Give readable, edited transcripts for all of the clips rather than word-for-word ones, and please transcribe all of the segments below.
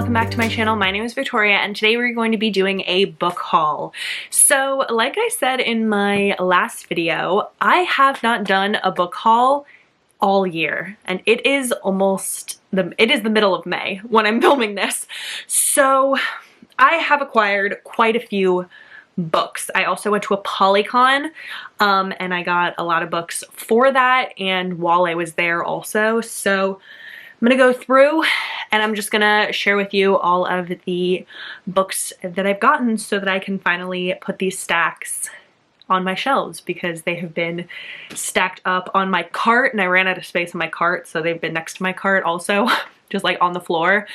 welcome back to my channel. My name is Victoria and today we're going to be doing a book haul. So like I said in my last video, I have not done a book haul all year and it is the middle of May when I'm filming this. So I have acquired quite a few books. I also went to Apollycon and I got a lot of books for that and while I was there also. So I'm gonna go through and I'm just gonna share with you all of the books that I've gotten so that I can finally put these stacks on my shelves because they have been stacked up on my cart and I ran out of space on my cart, so they've been next to my cart also, just like on the floor.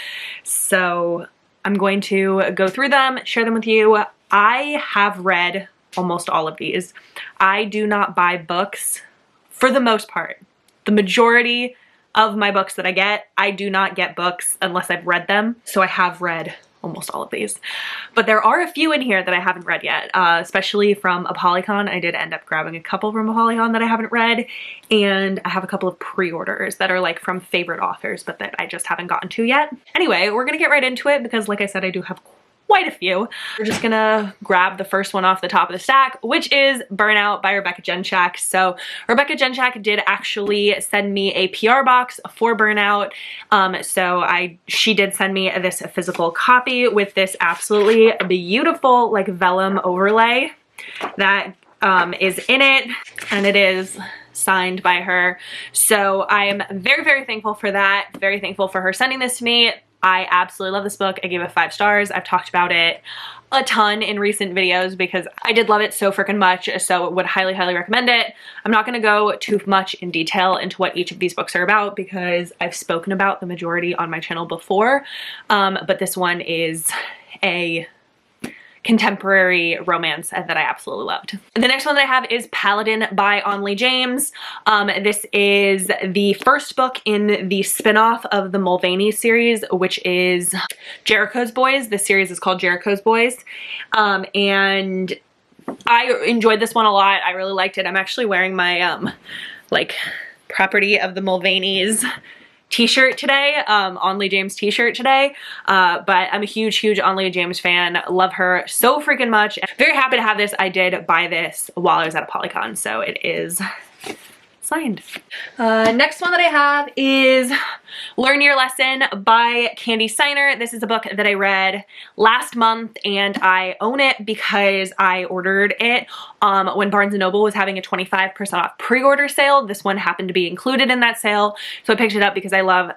So I'm going to go through them, share them with you. I have read almost all of these. I do not buy books for the most part. The majority of my books that I get, I do not get books unless I've read them. So I have read almost all of these. But there are a few in here that I haven't read yet, especially from Apollycon. I did end up grabbing a couple from Apollycon that I haven't read, and I have a couple of pre-orders that are like from favorite authors, but that I just haven't gotten to yet. Anyway, we're gonna get right into it because like I said, I do have quite a few. We're just gonna grab the first one off the top of the stack, which is Burnout by Rebecca Genchak. So Rebecca Genchak did actually send me a PR box for Burnout. She did send me this physical copy with this absolutely beautiful like vellum overlay that is in it, and it is signed by her. So I am very, very thankful for that. Very thankful for her sending this to me. I absolutely love this book. I gave it 5 stars. I've talked about it a ton in recent videos because I did love it so freaking much, so would highly, highly recommend it. I'm not gonna go too much in detail into what each of these books are about because I've spoken about the majority on my channel before, but this one is a contemporary romance that I absolutely loved. The next one that I have is Paladin by Onley James. This is the first book in the spin-off of the Mulvaney series, which is Jericho's Boys. This series is called Jericho's Boys. And I enjoyed this one a lot. I really liked it. I'm actually wearing my like Property of the Mulvaneys t-shirt today, Onley James t-shirt today, but I'm a huge, huge Onley James fan. Love her so freaking much. Very happy to have this. I did buy this while I was at Apollycon, so it is signed. Next one that I have is Learn Your Lesson by Candy Steiner. This is a book that I read last month and I own it because I ordered it when Barnes & Noble was having a 25% off pre-order sale. This one happened to be included in that sale, so I picked it up because I love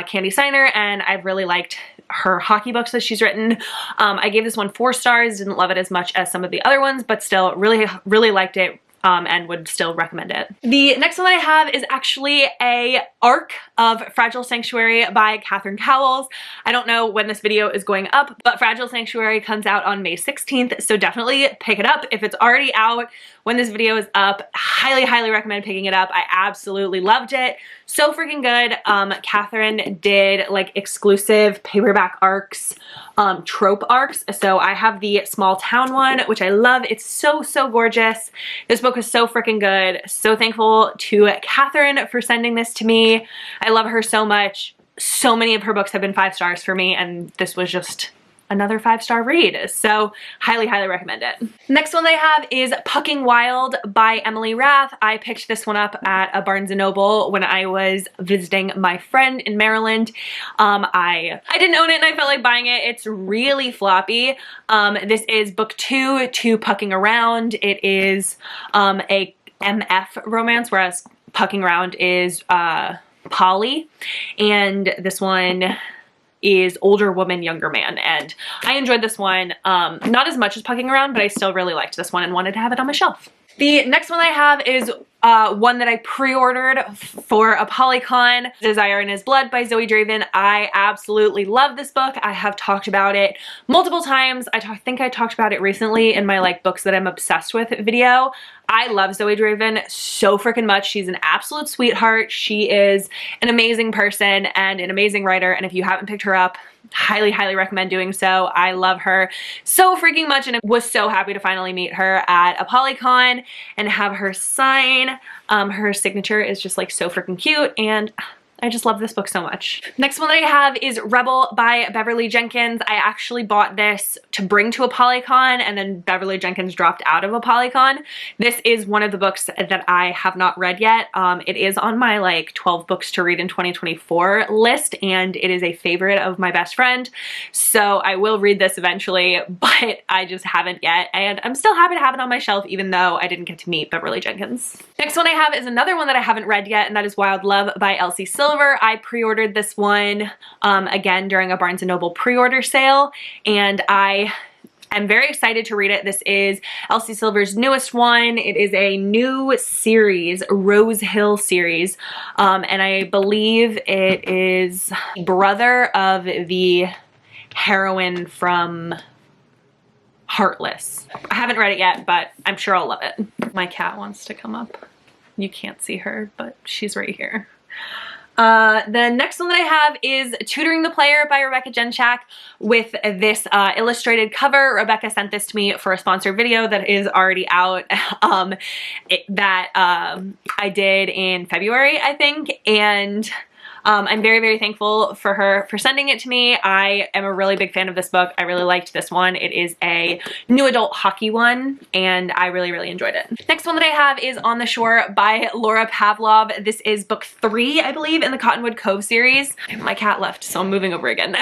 Candy Steiner and I've really liked her hockey books that she's written. I gave this one 4 stars, didn't love it as much as some of the other ones, but still really, really liked it. And would still recommend it. The next one that I have is actually a arc of Fragile Sanctuary by Catherine Cowles. I don't know when this video is going up, but Fragile Sanctuary comes out on May 16th, so definitely pick it up. If it's already out when this video is up, highly, highly recommend picking it up. I absolutely loved it. So freaking good. Catherine did like exclusive paperback arcs, trope arcs. So I have the small town one, which I love. It's so, so gorgeous. This book was so freaking good. So thankful to Catherine for sending this to me. I love her so much. So many of her books have been 5 stars for me, and this was just another 5-star read, so highly, highly recommend it. Next one that I have is Pucking Wild by Emily Rath. I picked this one up at a Barnes & Noble when I was visiting my friend in Maryland. I didn't own it and I felt like buying it. It's really floppy. This is book 2 to Pucking Around. It is a MF romance, whereas Pucking Around is poly, and this one is older woman, younger man, and I enjoyed this one, not as much as Pucking Around, but I still really liked this one and wanted to have it on my shelf. The next one I have is one that I pre-ordered for Apollycon, Desire in His Blood by Zoe Draven. I absolutely love this book. I have talked about it multiple times. I think I talked about it recently in my like books that I'm obsessed with video. I love Zoe Draven so freaking much. She's an absolute sweetheart. She is an amazing person and an amazing writer, and if you haven't picked her up, highly, highly recommend doing so. I love her so freaking much and I was so happy to finally meet her at Apollycon and have her sign. Her signature is just like so freaking cute and I just love this book so much. Next one that I have is Rebel by Beverly Jenkins. I actually bought this to bring to Apollycon, and then Beverly Jenkins dropped out of Apollycon. This is one of the books that I have not read yet. It is on my like 12 books to read in 2024 list, and it is a favorite of my best friend. So I will read this eventually, but I just haven't yet. And I'm still happy to have it on my shelf, even though I didn't get to meet Beverly Jenkins. Next one I have is another one that I haven't read yet, and that is Wild Love by Elsie Silver. I pre-ordered this one again during a Barnes & Noble pre-order sale, and I'm very excited to read it. This is Elsie Silver's newest one. It is a new series, Rose Hill series, and I believe it is brother of the heroine from Heartless. I haven't read it yet, but I'm sure I'll love it. My cat wants to come up. You can't see her, but she's right here. The next one that I have is Tutoring the Player by Rebecca Genchak with this illustrated cover. Rebecca sent this to me for a sponsored video that is already out that I did in February, I think, and I'm very, very thankful for her for sending it to me. I am a really big fan of this book. I really liked this one. It is a new adult hockey one, and I really, really enjoyed it. Next one that I have is On the Shore by Laura Pavlov. This is book 3, I believe, in the Cottonwood Cove series. My cat left, so I'm moving over again.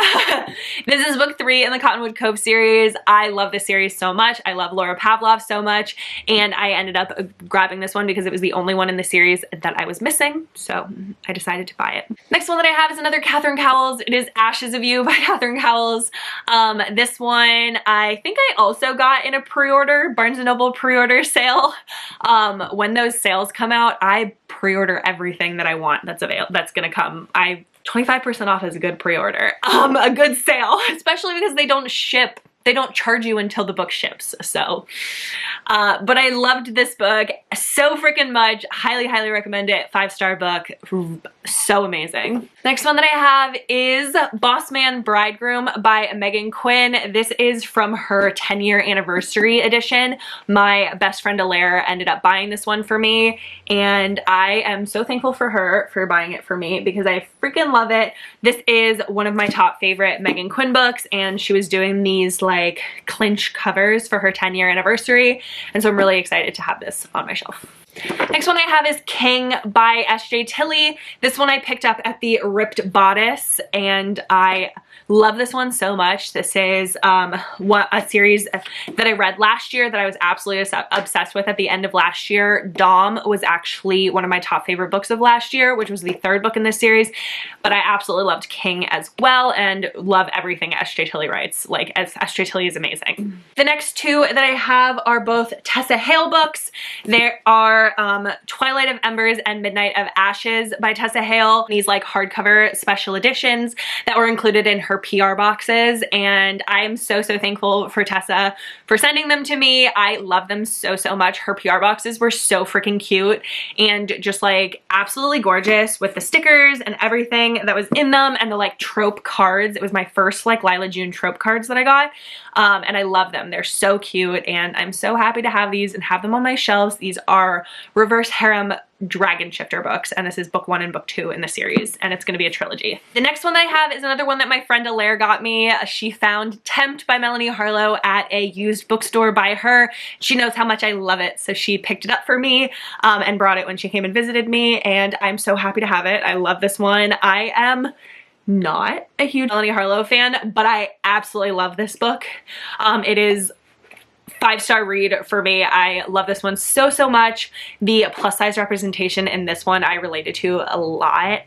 This is book 3 in the Cottonwood Cove series. I love this series so much. I love Laura Pavlov so much, and I ended up grabbing this one because it was the only one in the series that I was missing, so I decided to buy it. Next one that I have is another Catherine Cowles. It is Ashes of You by Catherine Cowles. This one I think I also got in a pre-order, Barnes & Noble pre-order sale. When those sales come out, I pre-order everything that I want that's gonna come. 25% off is a good pre-order. A good sale, especially because they don't ship. They don't charge you until the book ships, so. But I loved this book so freaking much. Highly, highly recommend it. 5-star book. So amazing. Next one that I have is Boss Man Bridegroom by Megan Quinn. This is from her 10-year anniversary edition. My best friend Alaire ended up buying this one for me, and I am so thankful for her for buying it for me because I freaking love it. This is one of my top favorite Megan Quinn books, and she was doing these like clinch covers for her 10-year anniversary, and so I'm really excited to have this on my shelf. Next one I have is King by S.J. Tilley. This one I picked up at the Ripped Bodice, and I love this one so much. This is a series that I read last year that I was absolutely obsessed with at the end of last year. Dom was actually one of my top favorite books of last year, which was the 3rd book in this series, but I absolutely loved King as well and love everything S.J. Tilley writes. Like, S.J. Tilley is amazing. The next 2 that I have are both Tessa Hail books. There are Twilight of Embers and Midnight of Ashes by Tessa Hail. These like hardcover special editions that were included in her PR boxes, and I am so, so thankful for Tessa for sending them to me. I love them so, so much. Her PR boxes were so freaking cute and just like absolutely gorgeous with the stickers and everything that was in them, and the like trope cards. It was my first like Lila June trope cards that I got, and I love them. They're so cute, and I'm so happy to have these and have them on my shelves. These are reverse harem dragon shifter books, and this is book 1 and book 2 in the series, and it's going to be a trilogy. The next one that I have is another one that my friend Alaire got me. She found Tempt by Melanie Harlow at a used bookstore by her. She knows how much I love it, so she picked it up for me and brought it when she came and visited me, and I'm so happy to have it. I love this one. I am not a huge Melanie Harlow fan, but I absolutely love this book. It is 5-star read for me. I love this one so, so much. The plus size representation in this one I related to a lot.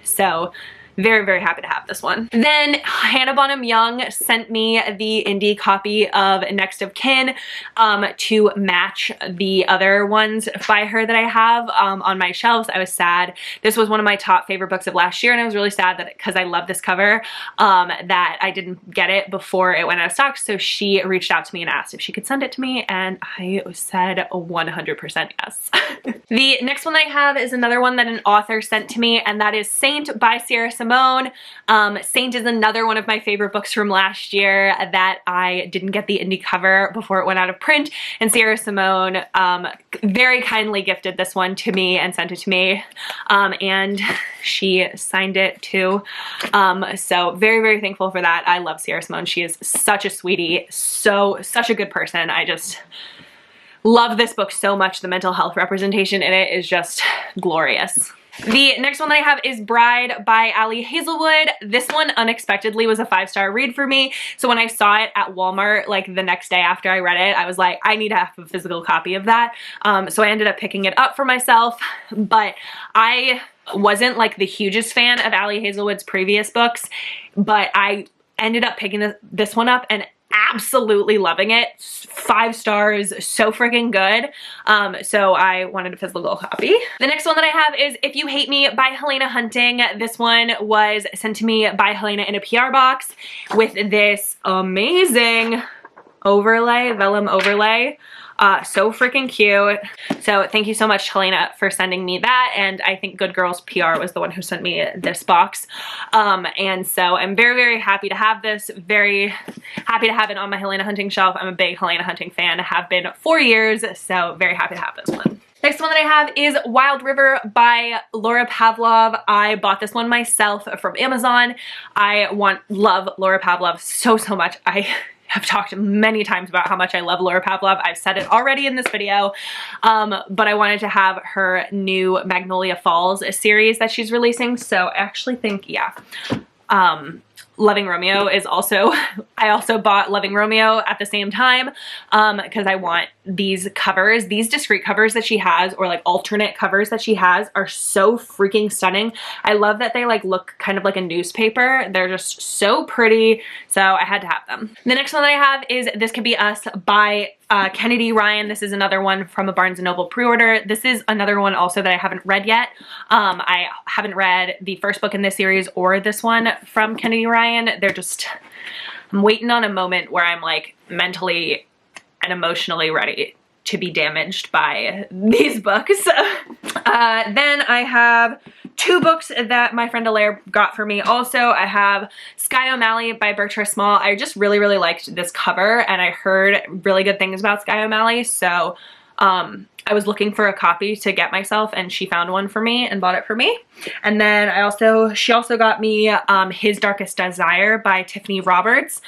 So very, very happy to have this one. Then Hannah Bonham Young sent me the indie copy of Next of Kin to match the other ones by her that I have on my shelves. I was sad. This was one of my top favorite books of last year, and I was really sad that because I love this cover that I didn't get it before it went out of stock. So she reached out to me and asked if she could send it to me, and I said 100% yes. The next one I have is another one that an author sent to me, and that is Saint by Sierra Simone. Simone. Saint is another one of my favorite books from last year that I didn't get the indie cover before it went out of print, and Sierra Simone very kindly gifted this one to me and sent it to me, and she signed it too. So very, very thankful for that. I love Sierra Simone. She is such a sweetie, such a good person. I just love this book so much. The mental health representation in it is just glorious. The next one that I have is Bride by Ali Hazelwood. This one unexpectedly was a 5-star read for me. So when I saw it at Walmart like the next day after I read it, I was like, I need to have a physical copy of that. So I ended up picking it up for myself, but I wasn't like the hugest fan of Ali Hazelwood's previous books, but I ended up picking this one up and absolutely loving it. 5 stars, so freaking good. So I wanted a physical copy. The next one that I have is If You Hate Me by Helena Hunting. This one was sent to me by Helena in a PR box with this amazing overlay, vellum overlay. So freaking cute. So thank you so much, Helena, for sending me that. And I think Good Girls PR was the one who sent me this box. And so I'm very, very happy to have this. Very happy to have it on my Helena Hunting shelf. I'm a big Helena Hunting fan. I have been for years. So very happy to have this one. Next one that I have is Wild River by Laura Pavlov. I bought this one myself from Amazon. I love Laura Pavlov so much. I have talked many times about how much I love Laura Pavlov. I've said it already in this video, but I wanted to have her new Magnolia Falls series that she's releasing. So I actually think, yeah, Loving Romeo is also, I also bought Loving Romeo at the same time because I want these covers, these discrete covers that she has, or like alternate covers that she has, are so freaking stunning. I love that they like look kind of like a newspaper. They're just so pretty, so I had to have them. The next one that I have is This Could Be Us by Kennedy Ryan. This is another one from a Barnes & Noble pre-order. This is another one also that I haven't read yet. I haven't read the first book in this series or this one from Kennedy Ryan. They're just, I'm waiting on a moment where I'm like mentally and emotionally ready to be damaged by these books. Then I have 2 books that my friend Alaire got for me also. I have Sky O'Malley by Berkshire Small. I just really, really liked this cover, and I heard really good things about Sky O'Malley, so I was looking for a copy to get myself, and she found one for me and bought it for me. And then she also got me His Darkest Desire by Tiffany Roberts.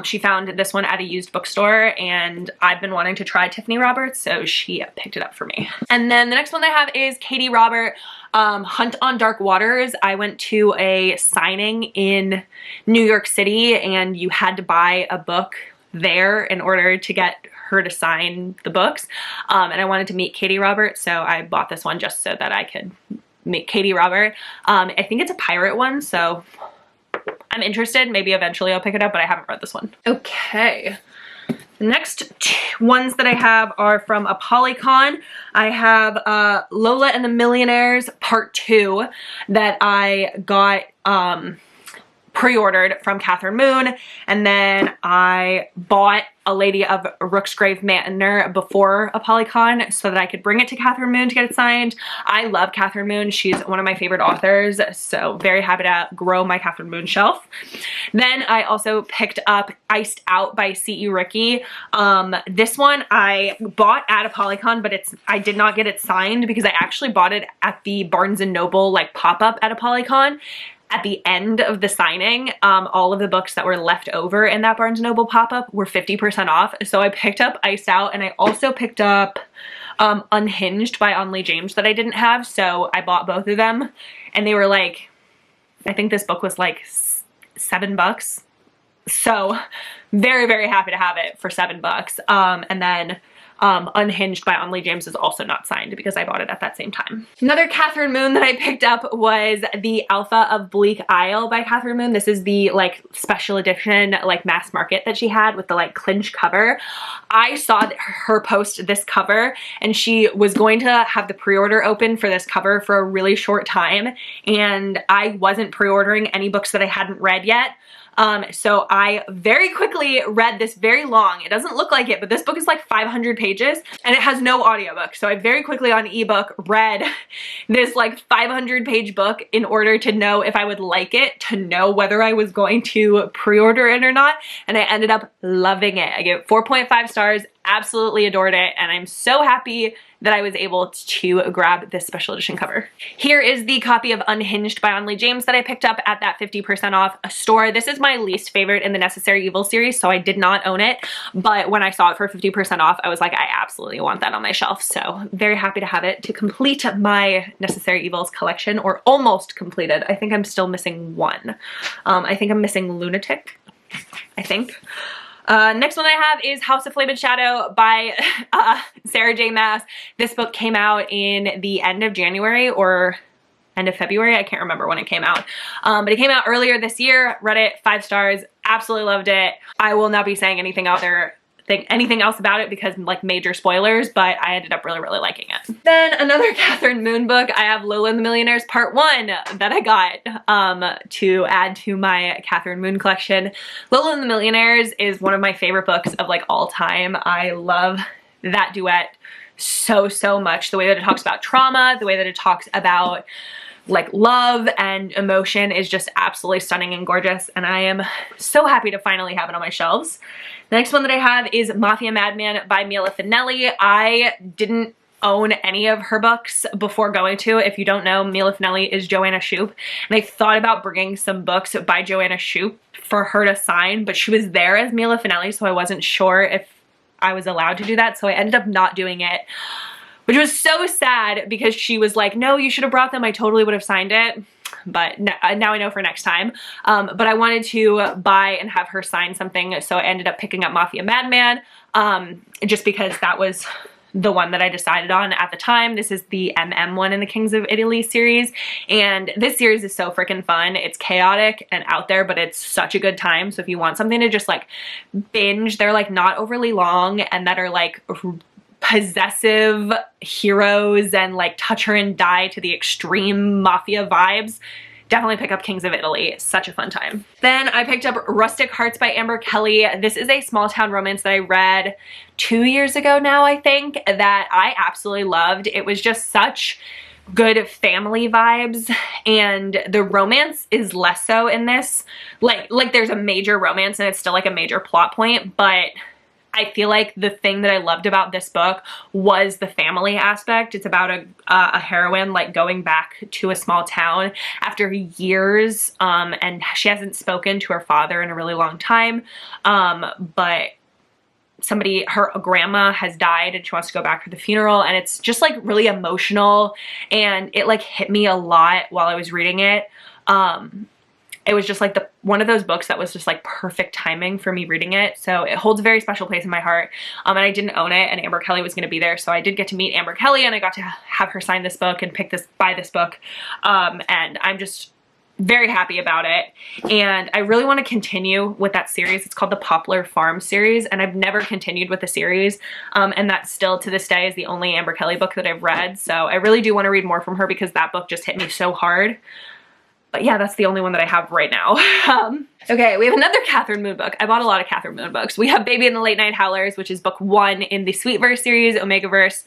She found this one at a used bookstore, and I've been wanting to try Tiffany Roberts, so she picked it up for me. And then the next one I have is Katie Robert, Hunt on Dark Waters. I went to a signing in New York City, and you had to buy a book there in order to get her to sign the books, and I wanted to meet Katie Robert, so I bought this one just so that I could meet Katie Robert. I think it's a pirate one, so I'm interested. Maybe eventually I'll pick it up, but I haven't read this one. Okay, the next ones that I have are from Apollycon. I have Lola and the Millionaires Part 2 that I got pre-ordered from Catherine Moon, and then I bought A Lady of Rooksgrave Manor before Apollycon so that I could bring it to Catherine Moon to get it signed. I love Catherine Moon. She's one of my favorite authors, so very happy to grow my Catherine Moon shelf. Then I also picked up Iced Out by C.E. Ricky. This one I bought at Apollycon, but I did not get it signed because I actually bought it at the Barnes & Noble like pop-up at Apollycon. At the end of the signing, all of the books that were left over in that Barnes & Noble pop-up were 50% off. So I picked up Iced Out, and I also picked up Unhinged by Onley James that I didn't have. So I bought both of them, and they were like, I think this book was like $7. So very, very happy to have it for $7. And then Unhinged by Onley James is also not signed because I bought it at that same time. Another Catherine Moon that I picked up was the Alpha of Bleak Isle by Catherine Moon. This is the like special edition like mass market that she had with the like clinch cover. I saw her post this cover, and she was going to have the pre-order open for this cover for a really short time, and I wasn't pre-ordering any books that I hadn't read yet. So I very quickly read this very long, it doesn't look like it, but this book is like 500 pages and it has no audiobook. So I very quickly on ebook read this like 500 page book in order to know if I would like it, to know whether I was going to pre-order it or not. And I ended up loving it. I gave it 4.5 stars, absolutely adored it. And I'm so happy that I was able to grab this special edition cover. Here is the copy of Unhinged by Onley James that I picked up at that 50% off store. This is my least favorite in the Necessary Evil series, so I did not own it. But when I saw it for 50% off, I was like, I absolutely want that on my shelf. So very happy to have it to complete my Necessary Evils collection, or almost completed. I think I'm still missing one. I think I'm missing Lunatic, I think. Next one I have is House of Flame and Shadow by Sarah J. Maas. This book came out in the end of January or end of February. I can't remember when it came out. But it came out earlier this year. Read it, 5 stars. Absolutely loved it. I will not be saying anything else about it because like major spoilers, but I ended up really, really liking it. Then another Catherine Moon book. I have Lola and the Millionaires Part 1 that I got to add to my Catherine Moon collection. Lola and the Millionaires is one of my favorite books of like all time. I love that duet so, so much. The way that it talks about trauma, the way that it talks about like love and emotion is just absolutely stunning and gorgeous, and I am so happy to finally have it on my shelves. The next one that I have is Mafia Madman by Mila Finelli. I didn't own any of her books before going to. If you don't know, Mila Finelli is Joanna Shupe, and I thought about bringing some books by Joanna Shupe for her to sign, but she was there as Mila Finelli, so I wasn't sure if I was allowed to do that, so I ended up not doing it. Which was so sad because she was like, no, you should have brought them. I totally would have signed it. But now I know for next time. But I wanted to buy and have her sign something. So I ended up picking up Mafia Madman just because that was the one that I decided on at the time. This is the one in the Kings of Italy series. And this series is so freaking fun. It's chaotic and out there, but it's such a good time. So if you want something to just like binge, they're like not overly long and that are like possessive heroes and like touch her and die to the extreme mafia vibes, definitely pick up Kings of Italy. It's such a fun time. Then I picked up Rustic Hearts by Amber Kelly. This is a small town romance that I read 2 years ago now, I think, that I absolutely loved. It was just such good family vibes, and the romance is less so in this. Like there's a major romance and it's still like a major plot point, but I feel like the thing that I loved about this book was the family aspect. It's about a heroine like going back to a small town after years, and she hasn't spoken to her father in a really long time, but her grandma has died and she wants to go back for the funeral, and it's just like really emotional, and it like hit me a lot while I was reading it. It was just like one of those books that was just like perfect timing for me reading it. So it holds a very special place in my heart. And I didn't own it, and Amber Kelly was going to be there. So I did get to meet Amber Kelly, and I got to have her sign this book and buy this book. And I'm just very happy about it. And I really want to continue with that series. It's called the Poplar Farm series, and I've never continued with the series. And that still to this day is the only Amber Kelly book that I've read. So I really do want to read more from her because that book just hit me so hard. But yeah, that's the only one that I have right now. Okay, we have another Catherine Moon book. I bought a lot of Catherine Moon books. We have Baby and the Late Night Howlers, which is book 1 in the Sweetverse series, Omegaverse.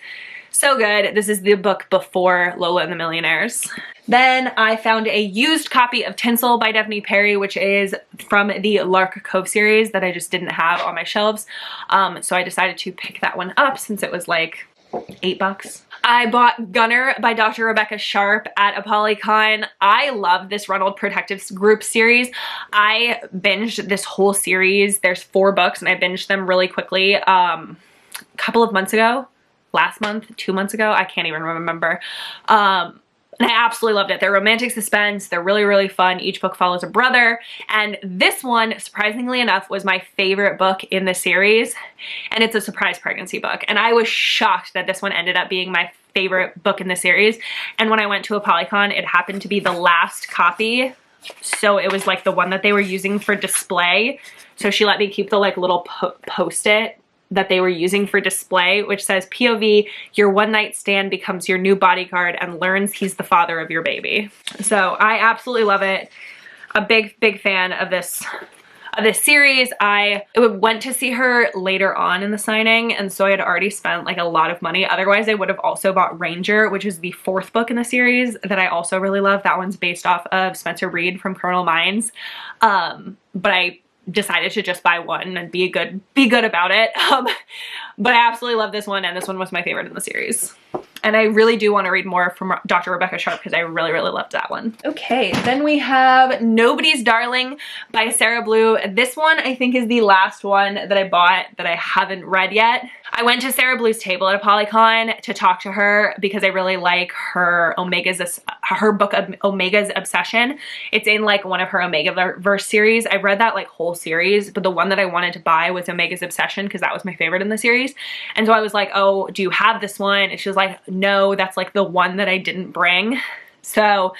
So good. This is the book before Lola and the Millionaires. Then I found a used copy of Tinsel by Daphne Perry, which is from the Lark Cove series that I just didn't have on my shelves. So I decided to pick that one up since it was like $8. I bought Gunner by Dr. Rebecca Sharp at Apollycon. I love this Ronald Protective Group series. I binged this whole series. There's 4 books and I binged them really quickly a couple of months ago. Last month, 2 months ago, I can't even remember. And I absolutely loved it. They're romantic suspense. They're really, really fun. Each book follows a brother. And this one, surprisingly enough, was my favorite book in the series. And it's a surprise pregnancy book. And I was shocked that this one ended up being my favorite book in the series. And when I went to Apollycon, it happened to be the last copy. So it was like the one that they were using for display. So she let me keep the like little post-it that they were using for display, which says, POV, your one night stand becomes your new bodyguard and learns he's the father of your baby. So I absolutely love it. A big, big fan of this this series. I went to see her later on in the signing, and so I had already spent like a lot of money. Otherwise, I would have also bought Ranger, which is the 4th book in the series that I also really love. That one's based off of Spencer Reed from Criminal Minds. But I decided to just buy one and be good about it. But I absolutely love this one, and this one was my favorite in the series. And I really do want to read more from Dr. Rebecca Sharp because I really, really loved that one. Okay, then we have Nobody's Darling by Sarah Blue. This one I think is the last one that I bought that I haven't read yet. I went to Sarah Blue's table at Apollycon to talk to her because I really like her book of Omega's Obsession. It's in like one of her Omega verse series. I read that like whole series, but the one that I wanted to buy was Omega's Obsession because that was my favorite in the series. And so I was like, oh, do you have this one? And she was like, no, that's like the one that I didn't bring. So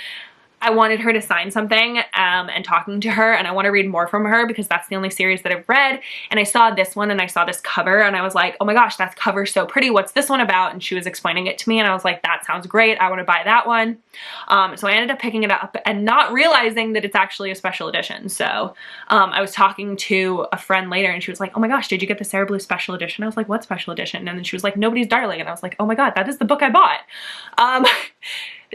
I wanted her to sign something and talking to her, and I want to read more from her because that's the only series that I've read. And I saw this one and I saw this cover and I was like, oh my gosh, that cover's so pretty. What's this one about? And she was explaining it to me and I was like, that sounds great. I want to buy that one. So I ended up picking it up and not realizing that it's actually a special edition. So I was talking to a friend later and she was like, oh my gosh, did you get the Sarah Blue special edition? I was like, what special edition? And then she was like, Nobody's Darling. And I was like, oh my God, that is the book I bought.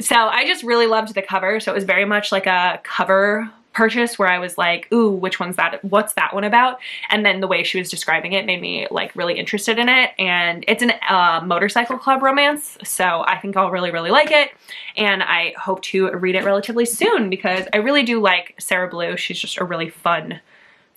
So I just really loved the cover. So it was very much like a cover purchase where I was like, ooh, which one's that? What's that one about? And then the way she was describing it made me like really interested in it. And it's a motorcycle club romance. So I think I'll really, really like it. And I hope to read it relatively soon because I really do like Sarah Blue. She's just a really fun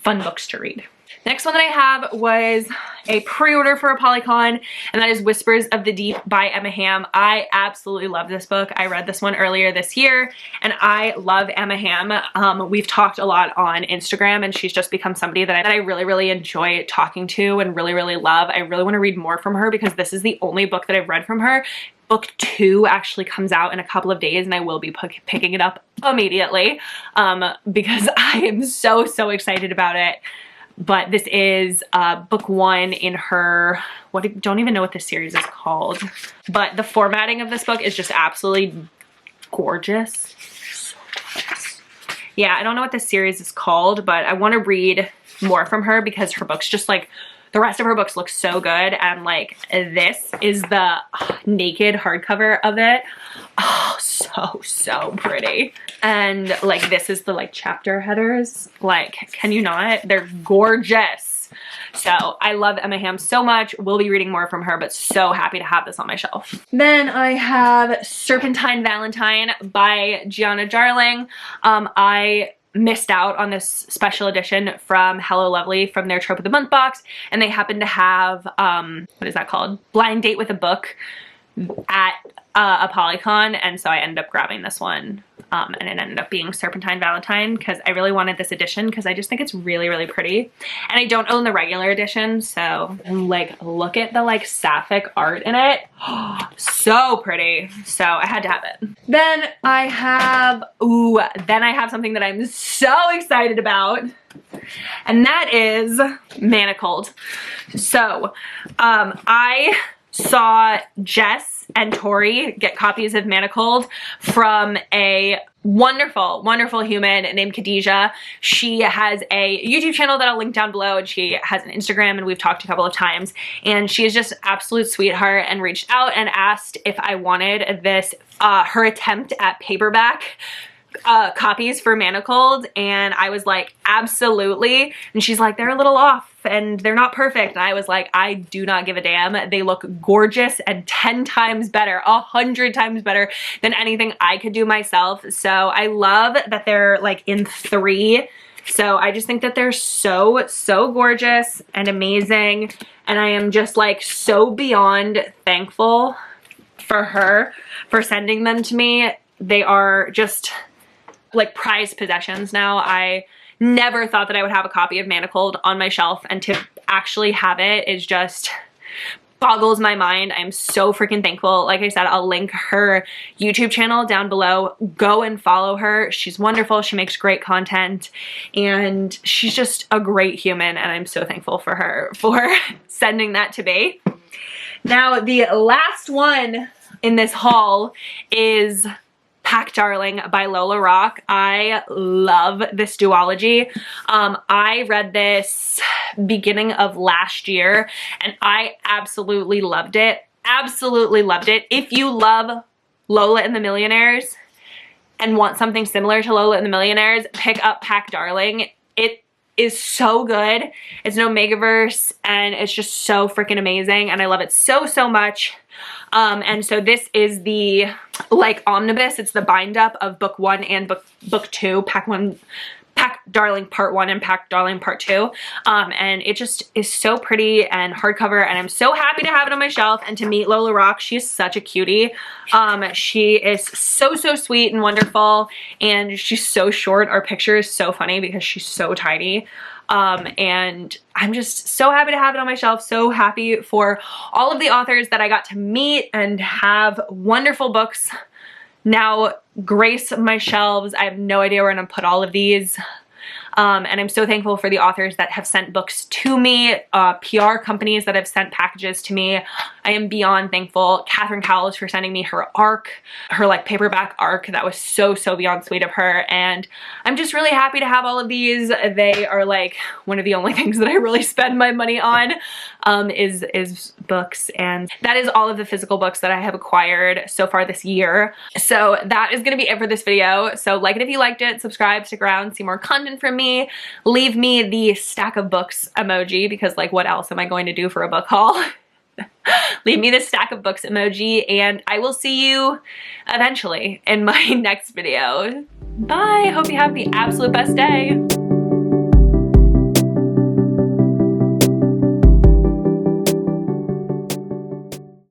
books to read. Next one that I have was a pre-order for Apollycon, and that is Whispers of the Deep by Emma Hamm. I absolutely love this book. I read this one earlier this year, and I love Emma Hamm. We've talked a lot on Instagram, and she's just become somebody that I really, really enjoy talking to and really, really love. I really want to read more from her because this is the only book that I've read from her. Book 2 actually comes out in a couple of days and I will be picking it up immediately because I am so excited about it. But this is book 1 in her, don't even know what this series is called. But the formatting of this book is just absolutely gorgeous. So gorgeous. Yeah, I don't know what this series is called, but I want to read more from her because her books just like, the rest of her books look so good, and like this is the naked hardcover of it. Oh, so pretty. And like this is the like chapter headers. Like, can you not? They're gorgeous. So I love Emma Hamm so much. We'll be reading more from her, but so happy to have this on my shelf. Then I have Serpentine Valentine by Gianna Jarling. I missed out on this special edition from Hello Lovely from their Trope of the Month box, and they happen to have what is that called? Blind Date with a Book at Apollycon, and so I ended up grabbing this one, and it ended up being Serpentine Valentine because I really wanted this edition because I just think it's really, really pretty. And I don't own the regular edition, so like look at the like sapphic art in it. So pretty. So I had to have it. Then I have something that I'm so excited about, and that is Manacled. So I saw Jess and Tori get copies of Manacled from a wonderful human named Khadijah. She has a YouTube channel that I'll link down below, and she has an Instagram, and we've talked a couple of times, and she is just absolute sweetheart and reached out and asked if I wanted this her attempt at paperback copies for Manacled, and I was like, absolutely. And she's like, they're a little off and they're not perfect. And I was like, I do not give a damn. They look gorgeous and 10 times better, 100 times better than anything I could do myself. So I love that they're like in 3. So I just think that they're so gorgeous and amazing. And I am just like so beyond thankful for her for sending them to me. They are just like prized possessions now. I never thought that I would have a copy of Manacled on my shelf, and to actually have it is just boggles my mind. I'm so freaking thankful. Like I said, I'll link her YouTube channel down below. Go and follow her. She's wonderful. She makes great content, and she's just a great human, and I'm so thankful for her for sending that to me. Now, the last one in this haul is Pack Darling by Lola Rock. I love this duology. I read this beginning of last year and I absolutely loved it. Absolutely loved it. If you love Lola and the Millionaires and want something similar to Lola and the Millionaires, pick up Pack Darling. It is so good. It's no Megaverse and it's just so freaking amazing and I love it so, so much. And so this is the like omnibus. It's the bind up of book 1 and book 2, Pack Darling Part 1 and Pack Darling Part 2. And it just is so pretty and hardcover and I'm so happy to have it on my shelf and to meet Lola Rock. She's such a cutie. She is so, so sweet and wonderful and she's so short. Our picture is so funny because she's so tiny. And I'm just so happy to have it on my shelf, so happy for all of the authors that I got to meet and have wonderful books now grace my shelves. I have no idea where I'm gonna put all of these. And I'm so thankful for the authors that have sent books to me, PR companies that have sent packages to me. I am beyond thankful. Catherine Cowles for sending me her ARC, her like paperback ARC. That was so, so beyond sweet of her. And I'm just really happy to have all of these. They are like one of the only things that I really spend my money on is books. And that is all of the physical books that I have acquired so far this year. So that is gonna be it for this video. So like it if you liked it, subscribe, stick around, see more content from me. Leave me the stack of books emoji because like what else am I going to do for a book haul? Leave me the stack of books emoji and I will see you eventually in my next video. Bye! Hope you have the absolute best day.